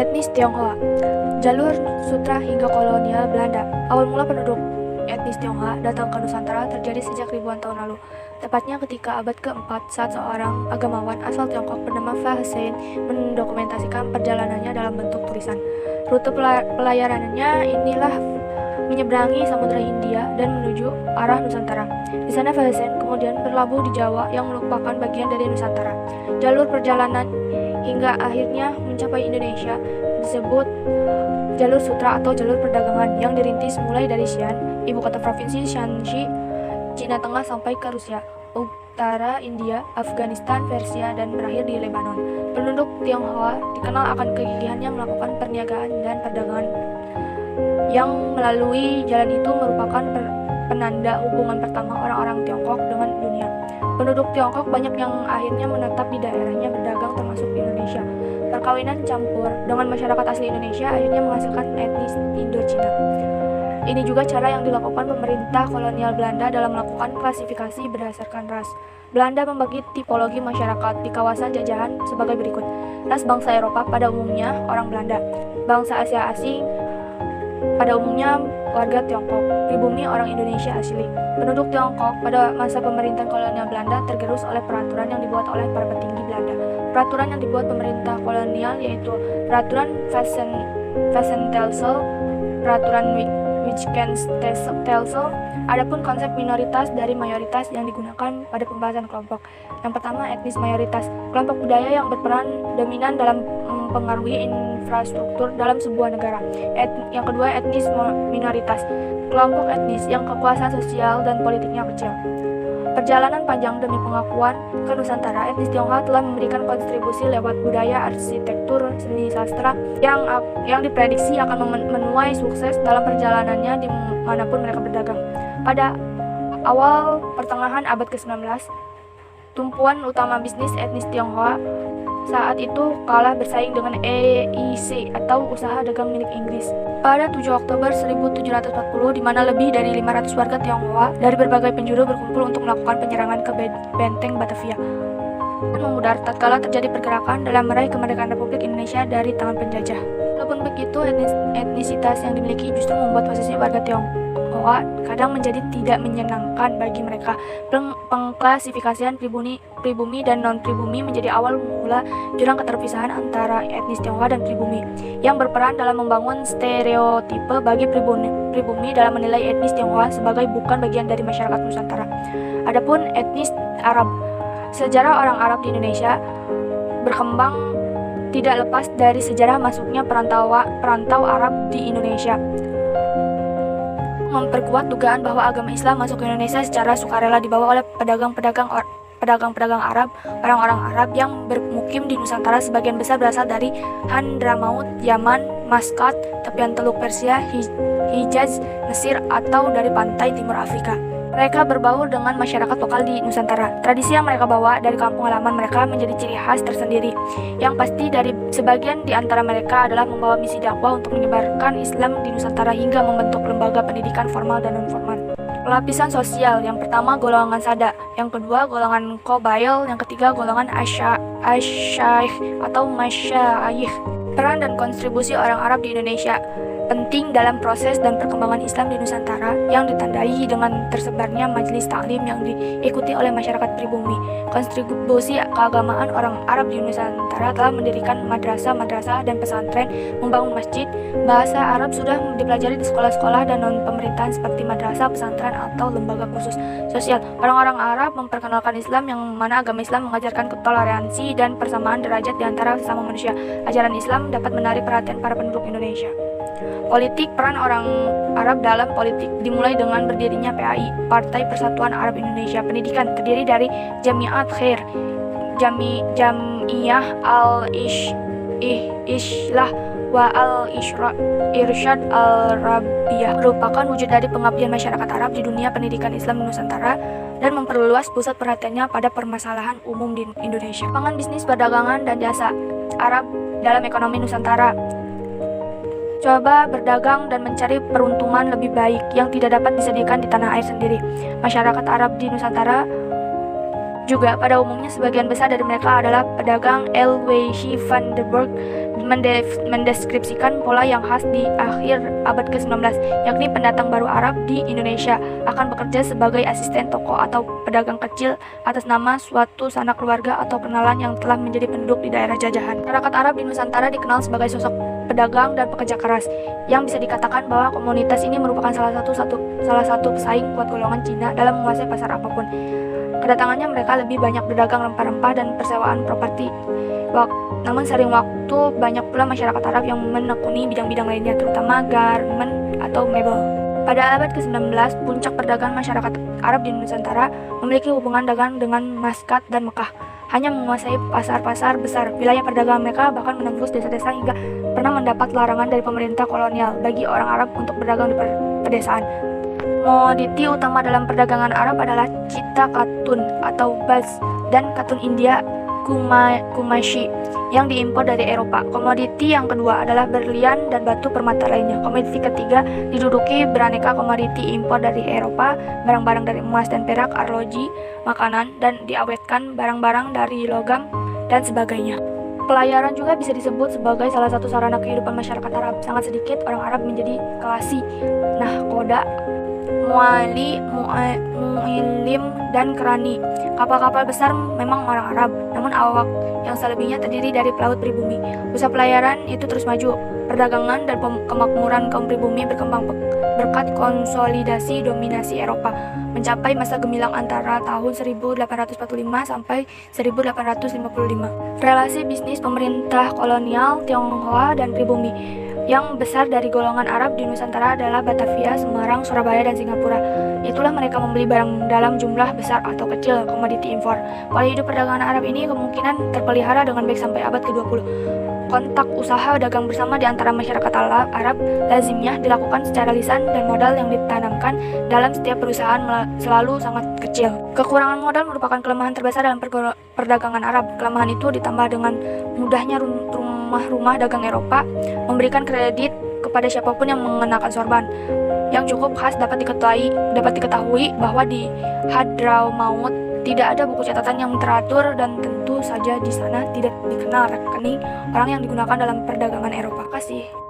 Etnis Tionghoa. Jalur sutra hingga kolonial Belanda. Awal mula penduduk etnis Tionghoa datang ke Nusantara terjadi sejak ribuan tahun lalu. Tepatnya ketika abad keempat saat seorang agamawan asal Tiongkok bernama Fa Hsien mendokumentasikan perjalanannya dalam bentuk tulisan. Rute pelayarannya inilah menyeberangi Samudra Hindia dan menuju arah Nusantara. Di sana Fa Hsien kemudian berlabuh di Jawa yang merupakan bagian dari Nusantara. Jalur perjalanan hingga akhirnya mencapai Indonesia disebut jalur sutra atau jalur perdagangan yang dirintis mulai dari Xi'an, ibu kota provinsi Shanxi, Cina Tengah sampai ke Rusia, Utara, India, Afghanistan, Persia, dan berakhir di Lebanon. Penduduk Tionghoa dikenal akan kegigihannya melakukan perniagaan dan perdagangan yang melalui jalan itu merupakan penanda hubungan pertama orang-orang Tiongkok dengan dunia. Penduduk Tiongkok banyak yang akhirnya menetap di daerahnya berdagang termasuk di Indonesia. Perkawinan campur dengan masyarakat asli Indonesia akhirnya menghasilkan etnis Indo-Cina. Ini juga cara yang dilakukan pemerintah kolonial Belanda dalam melakukan klasifikasi berdasarkan ras. Belanda membagi tipologi masyarakat di kawasan jajahan sebagai berikut. Ras bangsa Eropa pada umumnya orang Belanda. Bangsa Asia asing pada umumnya warga Tiongkok. Pribumi orang Indonesia asli. Penduduk Tiongkok pada masa pemerintahan kolonial Belanda tergerus oleh peraturan yang dibuat oleh para petinggi Belanda. Peraturan yang dibuat pemerintah kolonial yaitu Peraturan Westphalen-Stelsel, Peraturan Witwatersrand-Stelsel. Adapun konsep minoritas dari mayoritas yang digunakan pada pembahasan kelompok. Yang pertama, etnis mayoritas, kelompok budaya yang berperan dominan dalam mempengaruhi infrastruktur dalam sebuah negara. Yang kedua, etnis minoritas, kelompok etnis yang kekuasaan sosial dan politiknya kecil. Perjalanan panjang demi pengakuan ke Nusantara, etnis Tionghoa telah memberikan kontribusi lewat budaya, arsitektur, seni sastra yang diprediksi akan menuai sukses dalam perjalanannya di manapun mereka berdagang. Pada awal pertengahan abad ke-19, tumpuan utama bisnis etnis Tionghoa saat itu kalah bersaing dengan EIC atau usaha dagang milik Inggris. Pada 7 Oktober 1740, di mana lebih dari 500 warga Tionghoa dari berbagai penjuru berkumpul untuk melakukan penyerangan ke benteng Batavia dan memudar tatkala terjadi pergerakan dalam meraih kemerdekaan Republik Indonesia dari tangan penjajah. Walaupun begitu, etnisitas yang dimiliki justru membuat posisi warga Tionghoa kadang menjadi tidak menyenangkan bagi mereka. Pengklasifikasian pribumi dan non-pribumi menjadi awal mula jurang keterpisahan antara etnis Tionghoa dan pribumi, yang berperan dalam membangun stereotipe bagi pribumi dalam menilai etnis Tionghoa sebagai bukan bagian dari masyarakat Nusantara. Adapun etnis Arab, sejarah orang Arab di Indonesia berkembang tidak lepas dari sejarah masuknya perantau Arab di Indonesia. Memperkuat dugaan bahwa agama Islam masuk ke Indonesia secara sukarela dibawa oleh pedagang-pedagang Arab. Orang-orang Arab yang bermukim di Nusantara sebagian besar berasal dari Hadramaut, Yaman, Maskat, tepian Teluk Persia, Hijaz, Mesir, atau dari pantai timur Afrika. Mereka berbaur dengan masyarakat lokal di Nusantara. Tradisi yang mereka bawa dari kampung halaman mereka menjadi ciri khas tersendiri. Yang pasti dari sebagian di antara mereka adalah membawa misi dakwah untuk menyebarkan Islam di Nusantara hingga membentuk lembaga pendidikan formal dan non-formal. Lapisan sosial, yang pertama golongan sada, yang kedua golongan qabail, yang ketiga golongan asyaikh atau masyayikh. Peran dan kontribusi orang Arab di Indonesia penting dalam proses dan perkembangan Islam di Nusantara yang ditandai dengan tersebarnya majelis taklim yang diikuti oleh masyarakat pribumi. Kontribusi keagamaan orang Arab di Nusantara telah mendirikan madrasah dan pesantren, membangun masjid. Bahasa Arab sudah dipelajari di sekolah-sekolah dan non-pemerintahan seperti madrasah, pesantren, atau lembaga khusus sosial. Orang-orang Arab memperkenalkan Islam yang mana agama Islam mengajarkan toleransi dan persamaan derajat di antara sesama manusia. Ajaran Islam dapat menarik perhatian para penduduk Indonesia. Politik, peran orang Arab dalam politik dimulai dengan berdirinya PAI, Partai Persatuan Arab Indonesia. Pendidikan terdiri dari Jamiat Khair, Jamiyah Al-Islah wa Al-Irsyad Al-Rabiyah, merupakan wujud dari pengabdian masyarakat Arab di dunia pendidikan Islam di Nusantara dan memperluas pusat perhatiannya pada permasalahan umum di Indonesia. Pangan, bisnis, perdagangan, dan jasa Arab dalam ekonomi Nusantara. Coba berdagang dan mencari peruntungan lebih baik yang tidak dapat disediakan di tanah air sendiri. Masyarakat Arab di Nusantara Juga pada umumnya sebagian besar dari mereka adalah pedagang. L.W.C. van der Burg mendeskripsikan pola yang khas di akhir abad ke-19, yakni pendatang baru Arab di Indonesia akan bekerja sebagai asisten toko atau pedagang kecil atas nama suatu sanak keluarga atau kenalan yang telah menjadi penduduk di daerah jajahan. Masyarakat Arab di Nusantara dikenal sebagai sosok pedagang dan pekerja keras, yang bisa dikatakan bahwa komunitas ini merupakan salah satu pesaing kuat golongan Cina dalam menguasai pasar apapun. Kedatangannya mereka lebih banyak berdagang rempah-rempah dan persewaan properti. Namun sering waktu banyak pula masyarakat Arab yang menekuni bidang-bidang lainnya, terutama garmen atau mebel. Pada abad ke-19, puncak perdagangan masyarakat Arab di Nusantara memiliki hubungan dagang dengan Maskat dan Mekah. Hanya menguasai pasar-pasar besar, wilayah perdagangan mereka bahkan menembus desa-desa hingga pernah mendapat larangan dari pemerintah kolonial bagi orang Arab untuk berdagang di pedesaan. Komoditi utama dalam perdagangan Arab adalah cita katun atau bas dan katun India kumashi yang diimpor dari Eropa. Komoditi yang kedua adalah berlian dan batu permata lainnya. Komoditi ketiga diduduki beraneka komoditi impor dari Eropa, barang-barang dari emas dan perak, arloji, makanan, dan diawetkan barang-barang dari logam dan sebagainya. Pelayaran juga bisa disebut sebagai salah satu sarana kehidupan masyarakat Arab. Sangat sedikit orang Arab menjadi kelasi, nahkoda, mu'illim, dan kerani. Kapal-kapal besar memang orang Arab, namun awak yang selebihnya terdiri dari pelaut pribumi. Usaha pelayaran itu terus maju. Perdagangan dan kemakmuran kaum pribumi berkembang berkat konsolidasi dominasi Eropa, mencapai masa gemilang antara tahun 1845 sampai 1855. Relasi bisnis pemerintah kolonial Tionghoa dan pribumi yang besar dari golongan Arab di Nusantara adalah Batavia, Semarang, Surabaya, dan Singapura. Itulah mereka membeli barang dalam jumlah besar atau kecil, komoditi impor. Pola hidup perdagangan Arab ini kemungkinan terpelihara dengan baik sampai abad ke-20. Kontak usaha dagang bersama di antara masyarakat Arab lazimnya dilakukan secara lisan, dan modal yang ditanamkan dalam setiap perusahaan selalu sangat kecil. Kekurangan modal merupakan kelemahan terbesar dalam perdagangan Arab. Kelemahan itu ditambah dengan mudahnya rumah-rumah dagang Eropa memberikan kredit kepada siapapun yang mengenakan sorban. Yang cukup khas dapat diketahui bahwa di Hadramaut tidak ada buku catatan yang teratur, dan tentu saja di sana tidak dikenal rekening orang yang digunakan dalam perdagangan Eropa. Terima kasih.